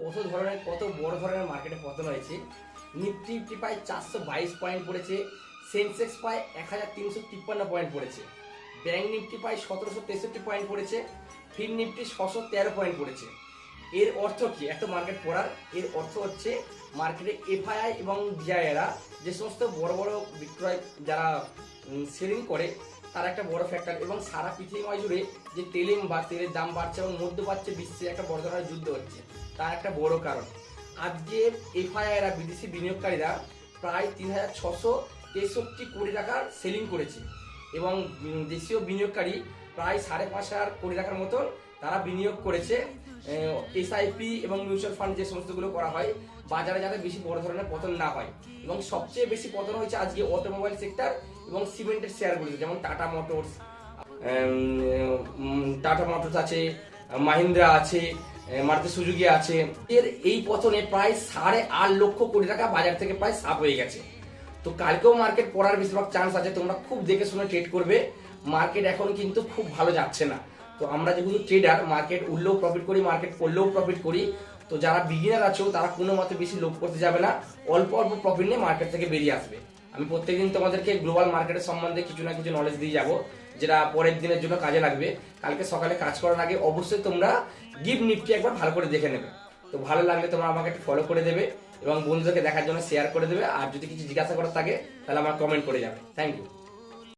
কত ধরনের কত বড় ধরনের মার্কেটে পতন হয়েছে। নিফটি প্রায় 422 পয়েন্ট পড়েছে, সেন্সেক্স প্রায় 1353 পয়েন্ট পড়েছে, ব্যাংক নিফটি প্রায় 1763 পয়েন্ট পড়েছে, ফিন নিফটি 613 পয়েন্ট পড়েছে। এর অর্থ কি এত মার্কেট পড়ার? এর অর্থ হচ্ছে মার্কেটে এফআইআই এবং ডিআইএরা যে সমস্ত বড় বড় বিক্রয় যারা সেলিং করে তার একটা বড় ফ্যাক্টর, এবং সারা পৃথিবী জুড়ে যে তেলের দাম বাড়ছে এবং মধ্যপ্রাচ্যে বিশ্বে একটা বড় ধরনের যুদ্ধ হচ্ছে তার একটা বড় কারণ। আজকে এফআইআইরা বিদেশি বিনিয়োগকারীরা প্রায় 3663 কোটি টাকার সেলিং করেছে, এবং দেশীয় বিনিয়োগকারী প্রায় 5.5 কোটি টাকার মতন তারা বিনিয়োগ করেছে। এসআইপি এবং মিউচুয়াল ফান্ড যে সমস্তগুলো করা হয় বাজারে যাতে বেশি বড় ধরনের পতন না হয়, এবং সবচেয়ে বেশি পতন হয়েছে আজকে অটোমোবাইল সেক্টর এবং সিমেন্টের শেয়ারগুলিতে, যেমন টাটা মোটরস আছে, মাহিন্দ্রা আছে, মারুতি সুজুকি আছে। এর এই পতনে প্রায় 8.5 লক্ষ কোটি টাকা বাজার থেকে প্রায় সাফ হয়ে গেছে। তো কালকেও মার্কেট পড়ার বেশিরভাগ চান্স আছে, তোমরা খুব দেখে শুনে ট্রেড করবে। মার্কেট এখন কিন্তু খুব ভালো যাচ্ছে না। তো আমরা যেগুলো ট্রেডার, মার্কেট উঠলেও প্রফিট করি, মার্কেট পড়লেও প্রফিট করি। তো যারা বিগিনার আছো তারা কোনো মতে বেশি লোভ করতে যাবে না, অল্প অল্প প্রফিট নিয়ে মার্কেট থেকে বেরিয়ে আসবে। আমি প্রত্যেকদিন তোমাদেরকে গ্লোবাল মার্কেটের সম্বন্ধে কিছু না কিছু নলেজ দিয়ে যাবো, যেটা পরের দিনের জন্য কাজে লাগবে। কালকে সকালে কাজ করার আগে অবশ্যই তোমরা গিভ নিফটি একবার ভালো করে দেখে নেবে। তো ভালো লাগলে তোমরা আমাকে একটু ফলো করে দেবে এবং বন্ধুদেরকে দেখার জন্য শেয়ার করে দেবে। আর যদি কিছু জিজ্ঞাসা করার থাকে তাহলে আমার কমেন্ট করে যাবে। Thank you.